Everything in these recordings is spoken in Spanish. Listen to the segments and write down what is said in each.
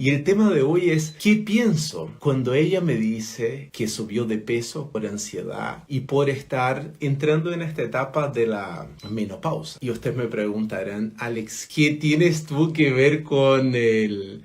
Y el tema de hoy es, ¿qué pienso cuando ella me dice que subió de peso por ansiedad y por estar entrando en esta etapa de la menopausa? Y ustedes me preguntarán, Alex, ¿qué tienes tú que ver con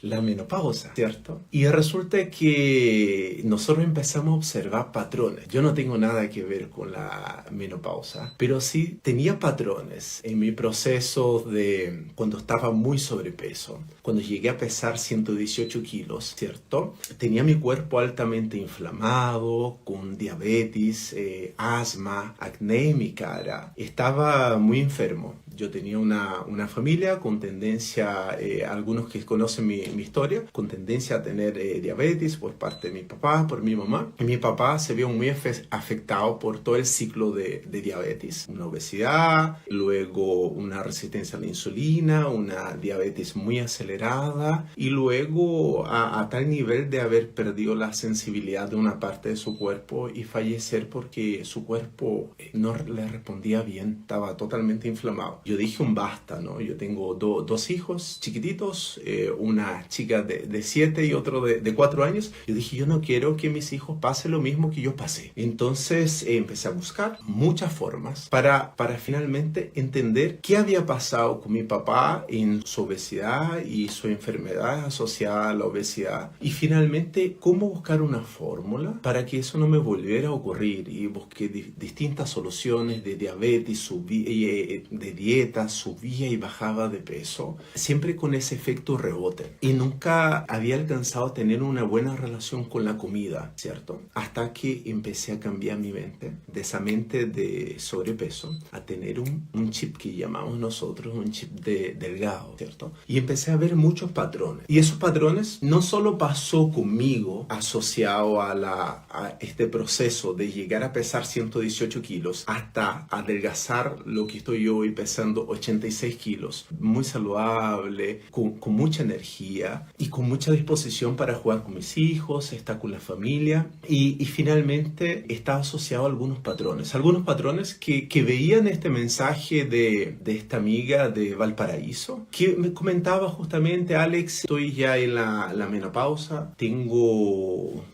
la menopausa? ¿Cierto? Y resulta que nosotros empezamos a observar patrones. Yo no tengo nada que ver con la menopausa, pero sí tenía patrones en mi proceso de cuando estaba muy sobrepeso, cuando llegué a pesar 118 kilos, ¿cierto? Tenía mi cuerpo altamente inflamado, con diabetes, asma, acné en mi cara. Estaba muy enfermo. Yo tenía una familia con tendencia, algunos que conocen mi historia, con tendencia a tener diabetes por parte de mi papá, por mi mamá. Y mi papá se vio muy afectado por todo el ciclo de diabetes. Una obesidad, luego una resistencia a la insulina, una diabetes muy acelerada y luego a tal nivel de haber perdido la sensibilidad de una parte de su cuerpo y fallecer porque su cuerpo no le respondía bien, estaba totalmente inflamado. Yo dije un basta, ¿no? Yo tengo dos hijos chiquititos, una chica de 7 y otro de 4 años. Yo dije, yo no quiero que mis hijos pasen lo mismo que yo pasé. Entonces empecé a buscar muchas formas para finalmente entender qué había pasado con mi papá en su obesidad y su enfermedad asociada a la obesidad. Y finalmente, cómo buscar una fórmula para que eso no me volviera a ocurrir. Y busqué distintas soluciones de diabetes, de dieta, subía y bajaba de peso, siempre con ese efecto rebote. Y nunca había alcanzado a tener una buena relación con la comida, ¿cierto? Hasta que empecé a cambiar mi mente, de esa mente de sobrepeso, a tener un chip que llamamos nosotros un chip delgado, ¿cierto? Y empecé a ver muchos patrones. Y esos patrones no solo pasó conmigo asociado a este proceso de llegar a pesar 118 kilos hasta adelgazar lo que estoy yo hoy pesando 86 kilos, muy saludable, con mucha energía y con mucha disposición para jugar con mis hijos, estar con la familia y finalmente está asociado a algunos patrones que veían este mensaje de esta amiga de Valparaíso que me comentaba justamente, Alex, estoy ya en la menopausa,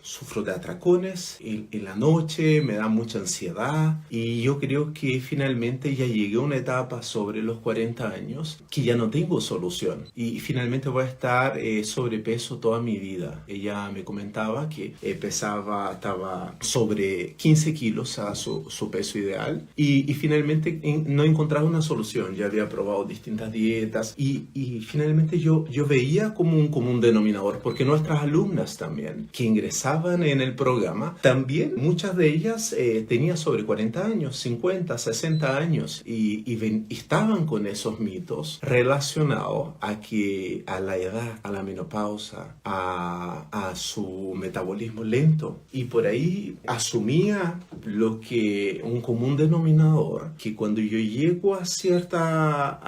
sufro de atracones en la noche, me da mucha ansiedad y yo creo que finalmente ya llegué a una etapa sobre los 40 años que ya no tengo solución y finalmente voy a estar sobrepeso toda mi vida. Ella me comentaba que estaba sobre 15 kilos a su peso ideal y finalmente no encontraba una solución. Ya había probado distintas dietas y finalmente yo veía como un común denominador porque nuestras alumnas también que ingresaban en el programa, también muchas de ellas tenían sobre 40 años, 50, 60 años y estaban con esos mitos relacionados a la edad, a la menopausa, a su metabolismo lento y por ahí asumía un común denominador que cuando yo llego a cierta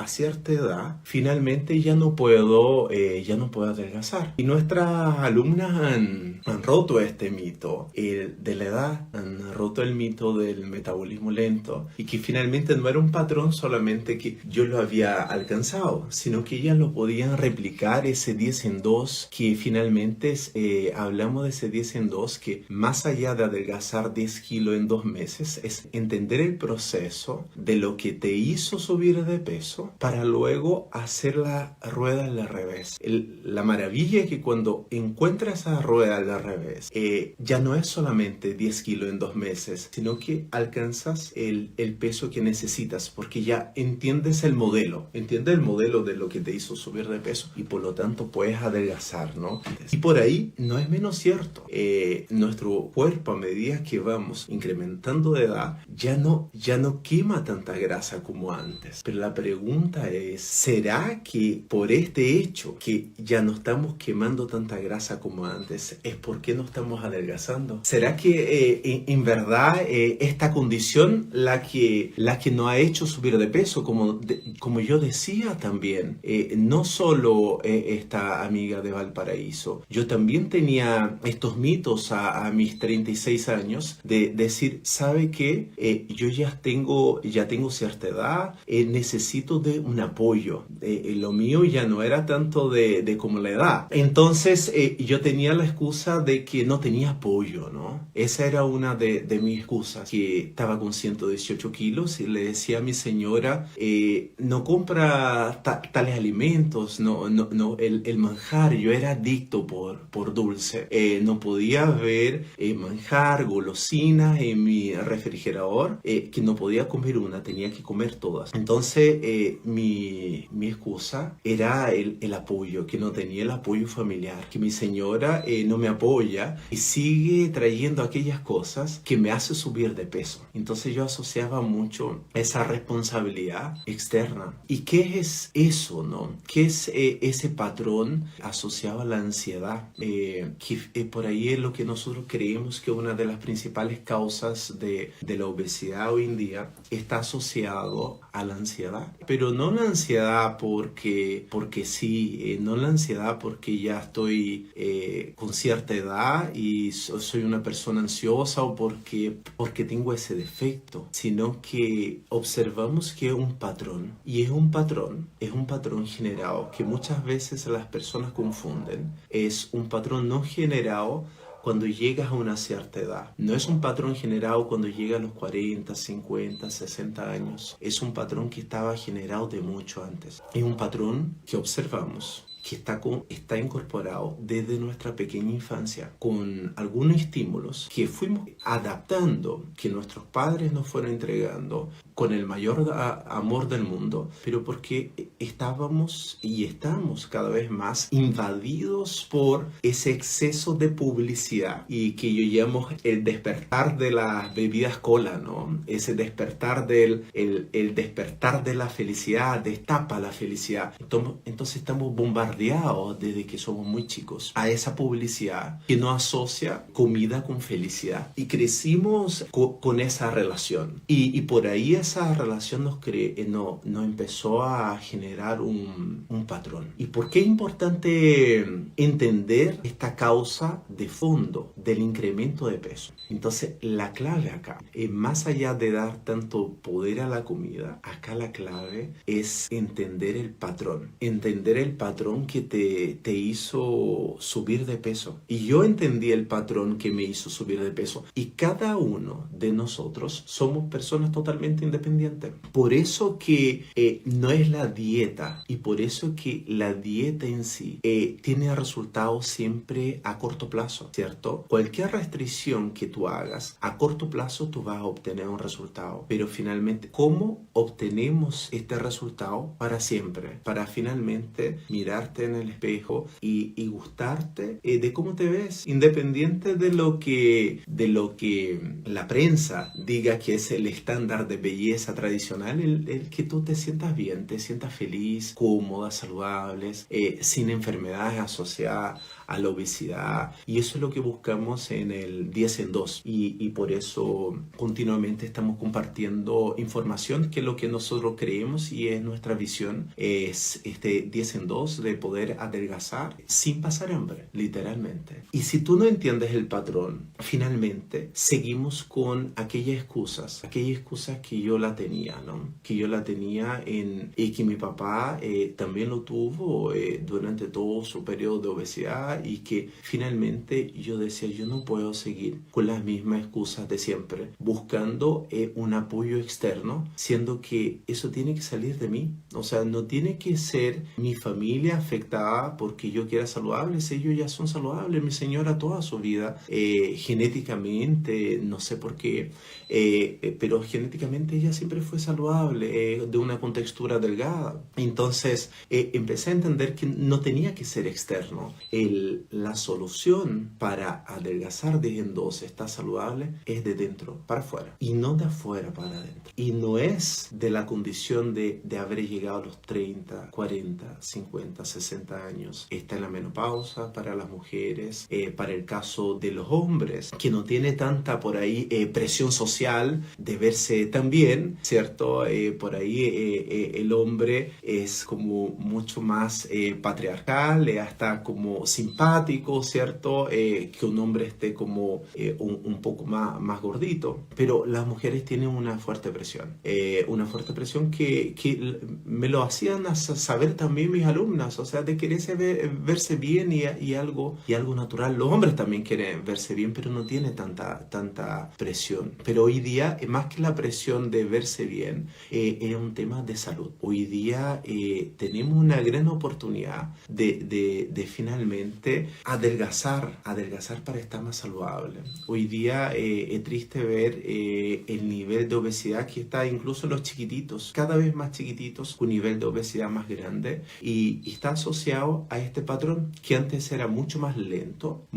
edad finalmente ya no puedo adelgazar y nuestras alumnas han roto este mito de la edad, han roto el mito del metabolismo lento y que finalmente no era un patrón solamente que yo lo había alcanzado, sino que ellas lo podían replicar ese 10 en 2 que finalmente hablamos de ese 10 en 2 que más allá de adelgazar 10 kilos en 2 meses es entender el proceso de lo que te hizo subir de peso para luego hacer la rueda al revés. La maravilla es que cuando encuentras esa rueda al revés ya no es solamente 10 kilos en 2 meses, sino que alcanzas el peso que necesitas porque ya entiendes el modelo de lo que te hizo subir de peso y por lo tanto puedes adelgazar, ¿no? Y por ahí no es menos cierto. Nuestro cuerpo a medida que vamos incrementando de edad ya no quema tanta grasa como antes. Pero la pregunta es, ¿será que por este hecho que ya no estamos quemando tanta grasa como antes es porque no estamos adelgazando? ¿Será que en verdad esta condición la que nos ha hecho subir de peso? eso, como yo decía también, no solo esta amiga de Valparaíso, yo también tenía estos mitos a mis 36 años de decir, ¿sabe qué? Yo ya tengo cierta edad, necesito de un apoyo. Lo mío ya no era tanto de como la edad. Entonces yo tenía la excusa de que no tenía apoyo, ¿no? Esa era una de mis excusas, que estaba con 118 kilos y le decía a mi señora, no compra tales alimentos, no, el manjar, yo era adicto por dulce. No podía ver manjar, golosinas en mi refrigerador, que no podía comer una, tenía que comer todas. Entonces mi excusa era el apoyo, que no tenía el apoyo familiar, que mi señora no me apoya y sigue trayendo aquellas cosas que me hace subir de peso. Entonces yo asociaba mucho esa responsabilidad externa. ¿Y qué es eso, no? ¿Qué es ese patrón asociado a la ansiedad? Que por ahí es lo que nosotros creemos que una de las principales causas de la obesidad hoy en día está asociado a la ansiedad. Pero no la ansiedad porque sí, no la ansiedad porque ya estoy con cierta edad y soy una persona ansiosa o porque tengo ese defecto, sino que observamos que es un patrón y es un patrón generado que muchas veces las personas confunden. Es un patrón no generado cuando llegas a una cierta edad. No es un patrón generado cuando llegas a los 40, 50, 60 años. Es un patrón que estaba generado de mucho antes. Es un patrón que observamos, que está incorporado desde nuestra pequeña infancia, con algunos estímulos que fuimos adaptando, que nuestros padres nos fueron entregando con el mayor amor del mundo, pero porque estábamos y estamos cada vez más invadidos por ese exceso de publicidad y que yo llamo el despertar de las bebidas cola, ¿no? Ese despertar el despertar de la felicidad, destapa la felicidad. Entonces estamos bombardeados desde que somos muy chicos a esa publicidad que nos asocia comida con felicidad y crecimos con esa relación y por ahí esa relación nos empezó a generar un patrón. ¿Y por qué es importante entender esta causa de fondo del incremento de peso? Entonces la clave acá, más allá de dar tanto poder a la comida, acá la clave es entender el patrón que te hizo subir de peso. Y yo entendí el patrón que me hizo subir de peso. Y cada uno de nosotros somos personas totalmente independientes. Por eso que no es la dieta y por eso que la dieta en sí tiene resultados siempre a corto plazo, ¿cierto? Cualquier restricción que tú hagas, a corto plazo tú vas a obtener un resultado. Pero finalmente, ¿cómo obtenemos este resultado para siempre? Para finalmente mirarte en el espejo y gustarte de cómo te ves, independiente de lo que la prensa diga que es el estándar de belleza tradicional, el que tú te sientas bien, te sientas feliz, cómoda, saludables, sin enfermedades asociadas a la obesidad, y eso es lo que buscamos en el 10 en 2 y por eso continuamente estamos compartiendo información que lo que nosotros creemos y es nuestra visión es este 10 en 2 de poder adelgazar sin pasar hambre, literalmente. Y si tú no entiendes el patrón, finalmente seguimos con aquellas excusas que yo la tenía, ¿no? Que yo la tenía y que mi papá también lo tuvo durante todo su periodo de obesidad y que finalmente yo decía, yo no puedo seguir con las mismas excusas de siempre, buscando un apoyo externo, siendo que eso tiene que salir de mí. O sea, no tiene que ser mi familia afectada porque yo quiera saludable, si ellos ya son saludables, mi señora toda su vida, genéticamente, no sé por qué, pero genéticamente ella siempre fue saludable, de una contextura delgada. Entonces empecé a entender que no tenía que ser externo la solución para adelgazar de en 2 está saludable es de dentro para afuera y no de afuera para adentro. Y no es de la condición de haber llegado a los 30, 40, 50, 60 años. Está en la menopausa para las mujeres, para el caso de los hombres, que no tiene tanta por ahí presión social de verse tan bien, ¿cierto? Por ahí el hombre es como mucho más patriarcal, hasta como simpático, ¿cierto? Que un hombre esté como un poco más gordito, pero las mujeres tienen una fuerte presión que me lo hacían saber también mis alumnas, o sea, de quererse verse bien y algo natural. Los hombres también quieren verse bien, pero no tiene tanta presión. Pero hoy día, más que la presión de verse bien, es un tema de salud. Hoy día tenemos una gran oportunidad de finalmente adelgazar para estar más saludable. Hoy día es triste ver el nivel de obesidad que está incluso en los chiquititos, cada vez más chiquititos, un nivel de obesidad más grande, y está asociado a este patrón que antes era mucho más lento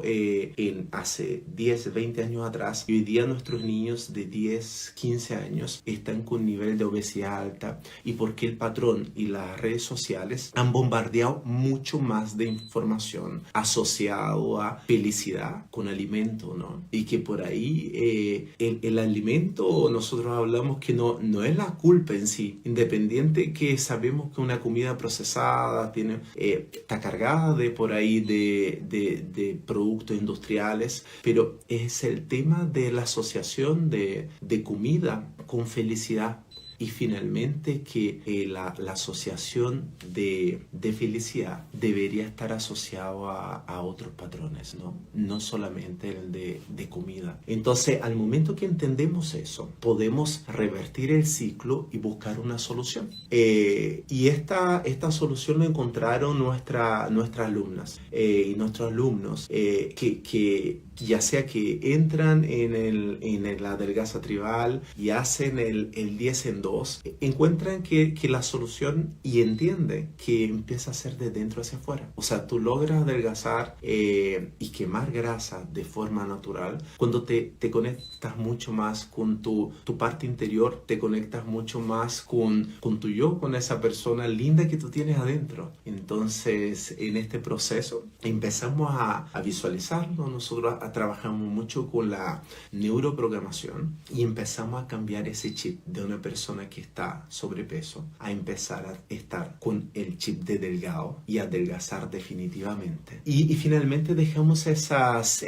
en hace 10, 20 años atrás, y hoy día nuestros niños de 10, 15 años están con un nivel de obesidad alta, y porque el patrón y las redes sociales han bombardeado mucho más de información asociado a felicidad con alimento, ¿no? Y que por ahí el alimento, nosotros hablamos que no es la culpa en sí, independiente que sabemos que una comida procesada está cargada de por ahí de productos industriales, pero es el tema de la asociación de comida con felicidad. Y finalmente que la asociación de felicidad debería estar asociado a otros patrones, ¿no? No solamente el de comida. Entonces, al momento que entendemos eso, podemos revertir el ciclo y buscar una solución. Y esta solución lo encontraron nuestras alumnas y nuestros alumnos que ya sea que entran en la Adelgaza Tribal y hacen el 10 en 2, encuentran que la solución y entienden que empieza a ser de dentro hacia afuera. O sea, tú logras adelgazar y quemar grasa de forma natural cuando te conectas mucho más con tu parte interior, te conectas mucho más con tu yo, con esa persona linda que tú tienes adentro. Entonces, en este proceso empezamos a visualizarlo. Nosotros trabajamos mucho con la neuroprogramación y empezamos a cambiar ese chip de una persona que está sobrepeso a empezar a estar con el chip de delgado y adelgazar definitivamente. Y finalmente dejamos esas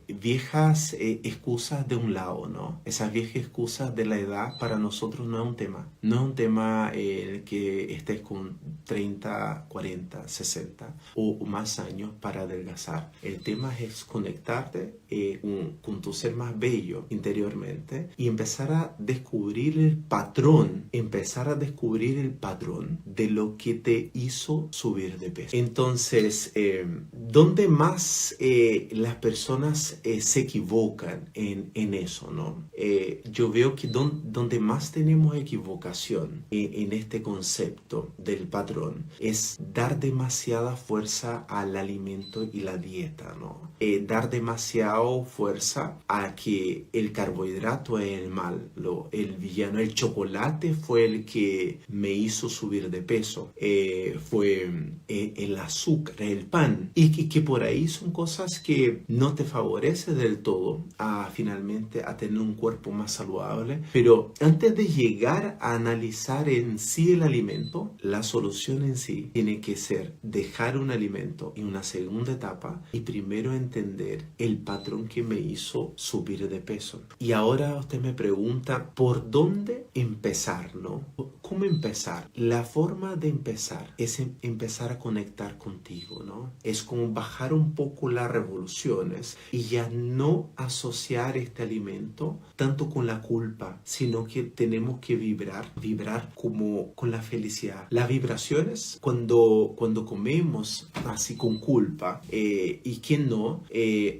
viejas excusas de un lado, ¿no? Esas viejas excusas de la edad para nosotros no es un tema. No es un tema el que estés con 30, 40, 60 o más años para adelgazar. El tema es conectarte con tu ser más bello interiormente y empezar a descubrir el patrón de lo que te hizo subir de peso. Entonces, ¿dónde más las personas se equivocan en eso, ¿no? Yo veo que donde más tenemos equivocación en este concepto del patrón es dar demasiada fuerza al alimento y la dieta, ¿no? Dar demasiada fuerza a que el carbohidrato es el mal, el villano. El chocolate fue el que me hizo subir de peso, fue el azúcar, el pan, y que por ahí son cosas que no te favorecen del todo finalmente a tener un cuerpo más saludable. Pero antes de llegar a analizar en sí el alimento, la solución en sí tiene que ser dejar un alimento en una segunda etapa y primero entender el patrón que me hizo subir de peso. Y ahora usted me pregunta, ¿por dónde empezar, no? ¿Cómo empezar? La forma de empezar es empezar a conectar contigo, ¿no? Es como bajar un poco las revoluciones y ya no asociar este alimento tanto con la culpa, sino que tenemos que vibrar como con la felicidad. Las vibraciones cuando comemos así con culpa, y quién no,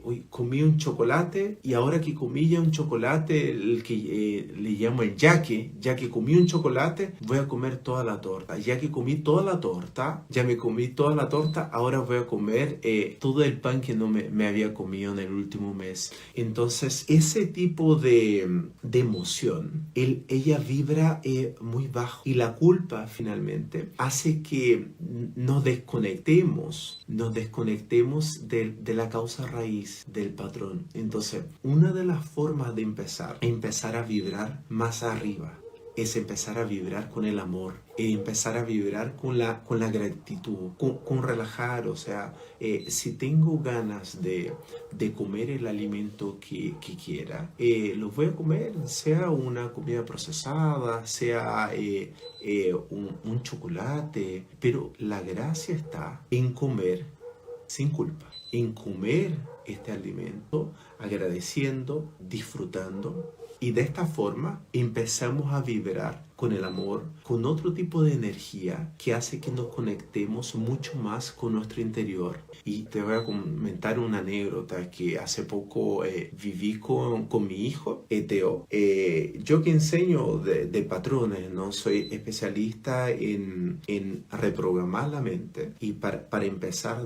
hoy comí un chocolate y ahora que comí ya un chocolate, el que le llamo el yaque que comí un chocolate, voy a comer toda la torta. Ya que comí toda la torta, ya me comí toda la torta, ahora voy a comer todo el pan que no me había comido en el último mes. Entonces, ese tipo de emoción, ella vibra muy bajo. Y la culpa, finalmente, hace que nos desconectemos de la causa raíz del patrón. Entonces, una de las formas de empezar a vibrar más arriba, es empezar a vibrar con el amor, empezar a vibrar con la gratitud, con relajar. O sea, si tengo ganas de comer el alimento que quiera, lo voy a comer, sea una comida procesada, sea un chocolate, pero la gracia está en comer sin culpa, en comer este alimento agradeciendo, disfrutando, y de esta forma empezamos a vibrar con el amor, con otro tipo de energía que hace que nos conectemos mucho más con nuestro interior. Y te voy a comentar una anécdota que hace poco viví con mi hijo, Teo. Yo que enseño de patrones, ¿no? Soy especialista en reprogramar la mente y para empezar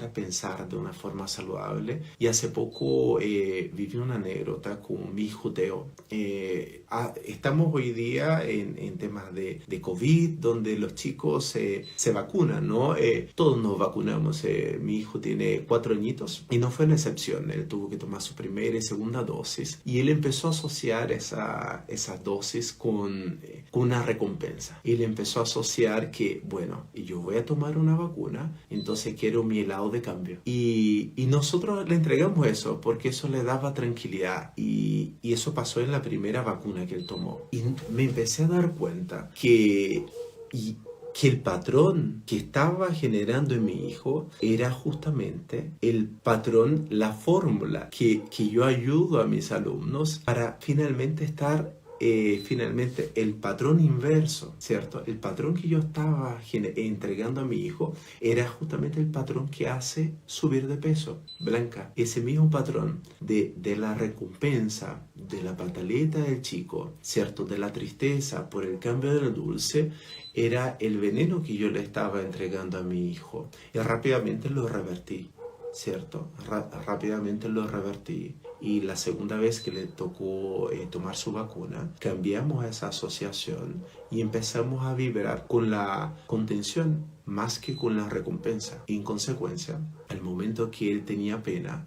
a pensar de una forma saludable. Y hace poco viví una anécdota con mi hijo Teo. Estamos hoy día en temas de COVID, donde los chicos se vacunan, ¿no? Todos nos vacunamos. Mi hijo tiene 4 añitos y no fue una excepción. Él tuvo que tomar su primera y segunda dosis y él empezó a asociar esas dosis con una recompensa. Y él empezó a asociar que, bueno, yo voy a tomar una vacuna, entonces quiero mi helado de cambio. Y nosotros le entregamos eso porque eso le daba tranquilidad. Y eso pasó en la primera vacuna que él tomó. Y me empecé a dar cuenta que el patrón que estaba generando en mi hijo era justamente el patrón, la fórmula que yo ayudo a mis alumnos para finalmente estar el patrón inverso, ¿cierto? El patrón que yo estaba entregando a mi hijo era justamente el patrón que hace subir de peso. Blanca, ese mismo patrón de la recompensa, de la pataleta del chico, ¿cierto? De la tristeza por el cambio del dulce, era el veneno que yo le estaba entregando a mi hijo. Y rápidamente lo revertí, ¿cierto? Rápidamente lo revertí. Y la segunda vez que le tocó tomar su vacuna, cambiamos esa asociación y empezamos a vibrar con la contención más que con la recompensa. Y en consecuencia, al momento que él tenía pena,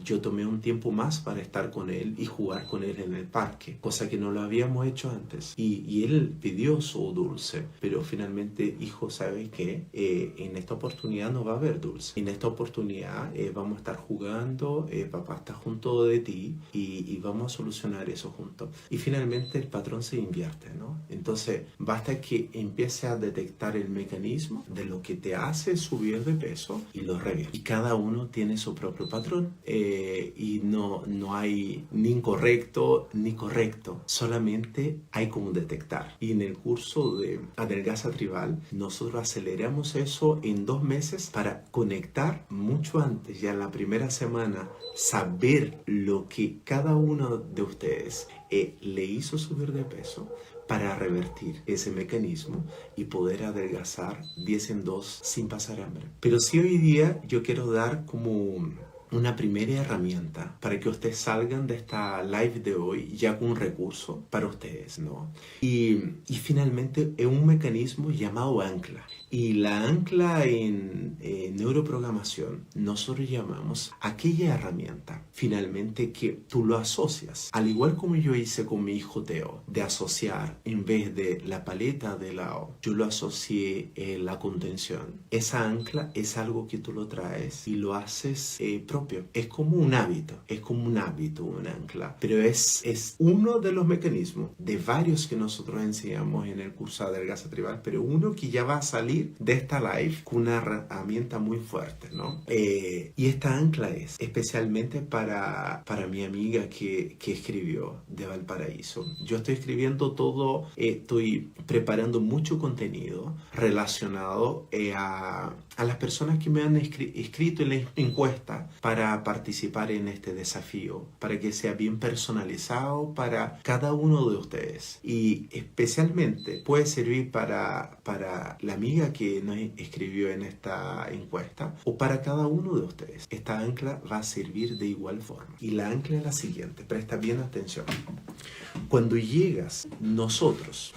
yo tomé un tiempo más para estar con él y jugar con él en el parque, cosa que no lo habíamos hecho antes. Y él pidió su dulce, pero finalmente, hijo, ¿sabes qué? En esta oportunidad no va a haber dulce. En esta oportunidad vamos a estar jugando, papá está junto de ti y vamos a solucionar eso juntos. Y finalmente el patrón se invierte, ¿no? Entonces, basta que empiece a detectar el mecanismo de lo que te hace subir de peso y lo revierte. Y cada uno tiene su propio patrón y no hay ni incorrecto ni correcto, solamente hay como detectar. Y en el curso de Adelgaza Tribal nosotros aceleramos eso en 2 meses para conectar mucho antes, ya en la primera semana, saber lo que cada uno de ustedes le hizo subir de peso para revertir ese mecanismo y poder adelgazar 10 en 2 sin pasar hambre. Pero sí, hoy día yo quiero dar como una primera herramienta para que ustedes salgan de esta live de hoy ya con un recurso para ustedes, ¿no? Y finalmente es un mecanismo llamado ancla. Y la ancla en neuroprogramación nosotros llamamos aquella herramienta finalmente que tú lo asocias, al igual como yo hice con mi hijo Teo, de asociar en vez de la paleta de helado, yo lo asocié la contención. Esa ancla es algo que tú lo traes y lo haces propio. Es como un hábito, un ancla, pero es uno de los mecanismos de varios que nosotros enseñamos en el curso de Adelgaza Tribal, pero uno que ya va a salir de esta live con una herramienta muy fuerte, ¿no? Y esta ancla es especialmente para mi amiga que escribió de Valparaíso. Yo estoy escribiendo todo, estoy preparando mucho contenido relacionado a las personas que me han escrito en la encuesta para participar en este desafío, para que sea bien personalizado para cada uno de ustedes. Y especialmente puede servir para la amiga que nos escribió en esta encuesta o para cada uno de ustedes. Esta ancla va a servir de igual forma. Y la ancla es la siguiente, presta bien atención. Cuando llegas, nosotros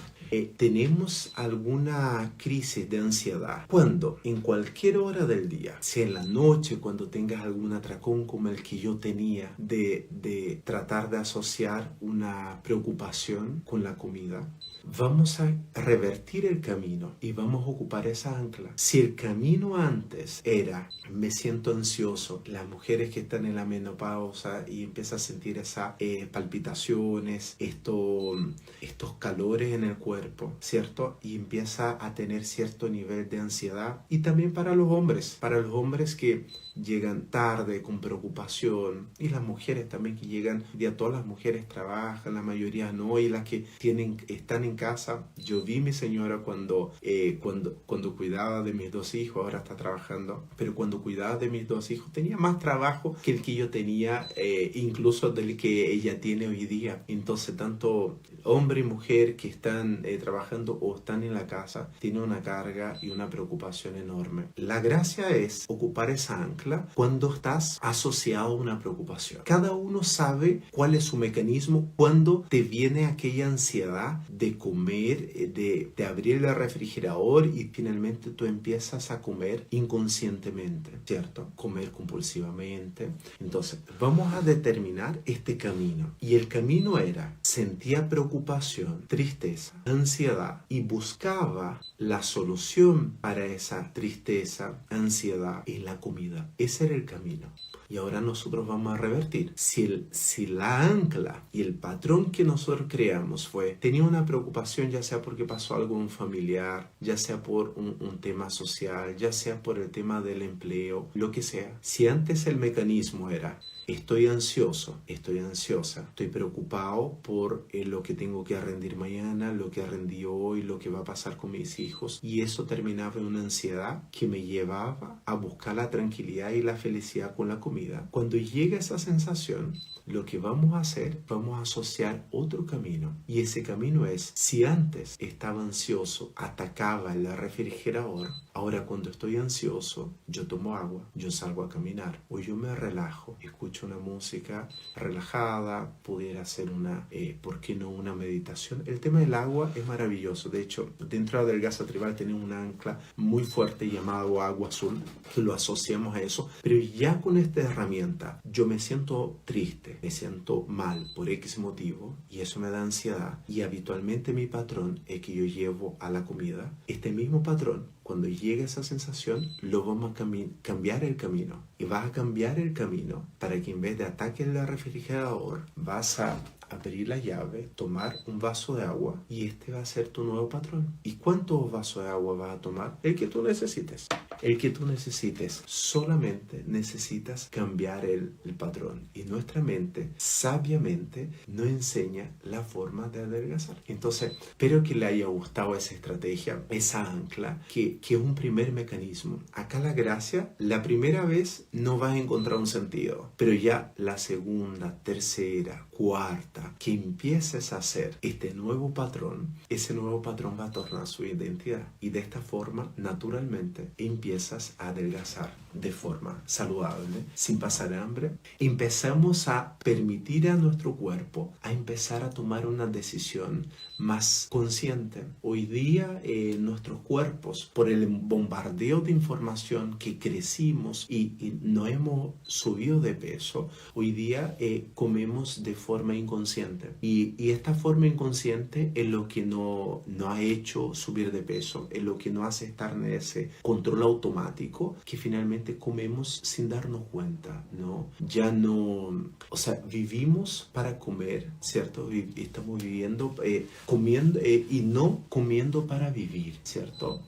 tenemos alguna crisis de ansiedad. Cuando en cualquier hora del día, sea en la noche, cuando tengas algún atracón como el que yo tenía de tratar de asociar una preocupación con la comida, vamos a revertir el camino y vamos a ocupar esa ancla. Si el camino antes era me siento ansioso, las mujeres que están en la menopausa y empiezan a sentir esas palpitaciones, estos calores en el cuerpo, ¿cierto? Y empieza a tener cierto nivel de ansiedad. Y también para los hombres que llegan tarde con preocupación, y las mujeres también que llegan, ya todas las mujeres trabajan, la mayoría no, y las que están en casa. Yo vi a mi señora cuando cuidaba de mis dos hijos, ahora está trabajando, pero cuando cuidaba de mis dos hijos tenía más trabajo que el que yo tenía, incluso del que ella tiene hoy día. Entonces tanto hombre y mujer que están trabajando o están en la casa tienen una carga y una preocupación enorme. La gracia es ocupar esa ancla cuando estás asociado a una preocupación. Cada uno sabe cuál es su mecanismo cuando te viene aquella ansiedad de comer, de abrir el refrigerador y finalmente tú empiezas a comer inconscientemente, ¿cierto? Comer compulsivamente. Entonces, vamos a determinar este camino. Y el camino era, sentía preocupación, tristeza, ansiedad y buscaba la solución para esa tristeza, ansiedad en la comida. Ese era el camino. Y ahora nosotros vamos a revertir. Si la ancla y el patrón que nosotros creamos tenía una preocupación, ya sea porque pasó algo en un familiar, ya sea por un tema social, ya sea por el tema del empleo, lo que sea. Si antes el mecanismo era estoy ansioso, estoy ansiosa, estoy preocupado por lo que tengo que rendir mañana, lo que rendí hoy, lo que va a pasar con mis hijos. Y eso terminaba en una ansiedad que me llevaba a buscar la tranquilidad y la felicidad con la comida. Cuando llega esa sensación, lo que vamos a hacer, vamos a asociar otro camino. Y ese camino es, si antes estaba ansioso, atacaba el refrigerador, ahora cuando estoy ansioso, yo tomo agua, yo salgo a caminar, o yo me relajo, escucho una música relajada, pudiera hacer ¿por qué no una meditación? El tema del agua es maravilloso. De hecho, dentro de la Adelgaza Tribal tenemos una ancla muy fuerte llamado agua azul, que lo asociamos a eso. Pero ya con esta herramienta, yo me siento triste, me siento mal por X motivo y eso me da ansiedad, y habitualmente mi patrón es que yo llevo a la comida. Este mismo patrón, cuando llegue esa sensación, lo vamos a cambiar el camino. Y vas a cambiar el camino para que en vez de ataque el refrigerador, vas a abrir la llave, tomar un vaso de agua, y este va a ser tu nuevo patrón. ¿Y cuántos vasos de agua vas a tomar? El que tú necesites. El que tú necesites. Solamente necesitas cambiar el patrón. Y nuestra mente, sabiamente, nos enseña la forma de adelgazar. Entonces, espero que le haya gustado esa estrategia, esa ancla, que es un primer mecanismo. Acá la gracia, la primera vez no vas a encontrar un sentido, pero ya la segunda, tercera, cuarta, que empieces a hacer este nuevo patrón, ese nuevo patrón va a tornar su identidad. Y de esta forma, naturalmente, empiezas a adelgazar de forma saludable, sin pasar hambre. Empezamos a permitir a nuestro cuerpo a empezar a tomar una decisión más consciente. Hoy día nuestros cuerpos, por el bombardeo de información que crecimos y no hemos subido de peso, hoy día comemos de forma inconsciente. Y esta forma inconsciente es lo que no ha hecho subir de peso, es lo que nos hace estar en ese control automático que finalmente comemos sin darnos cuenta, ¿no? Ya no, o sea, vivimos para comer, ¿cierto? Estamos viviendo, comiendo y no comiendo para vivir, ¿cierto?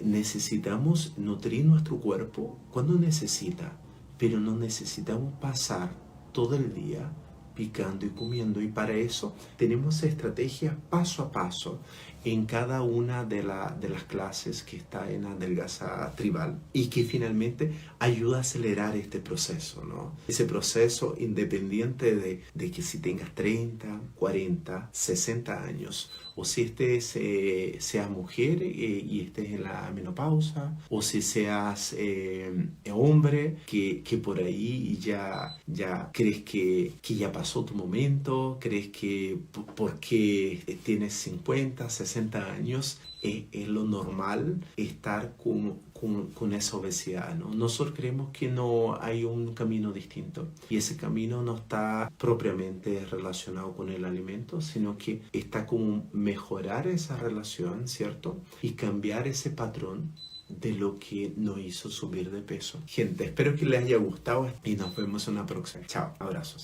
Necesitamos nutrir nuestro cuerpo cuando necesita, pero no necesitamos pasar todo el día picando y comiendo. Y para eso tenemos estrategias paso a paso en cada una de las clases que está en Adelgaza Tribal y que finalmente ayuda a acelerar este proceso, ¿no? Ese proceso independiente de que si tengas 30, 40, 60 años o si seas mujer y estés en la menopausa, o si seas hombre que por ahí ya crees que ya pasó tu momento, crees que porque tienes 50, 60 años, es lo normal estar con esa obesidad, ¿no? Nosotros creemos que no hay un camino distinto y ese camino no está propiamente relacionado con el alimento, sino que está con mejorar esa relación, ¿cierto? Y cambiar ese patrón de lo que nos hizo subir de peso. Gente, espero que les haya gustado y nos vemos en una próxima. Chao, abrazos.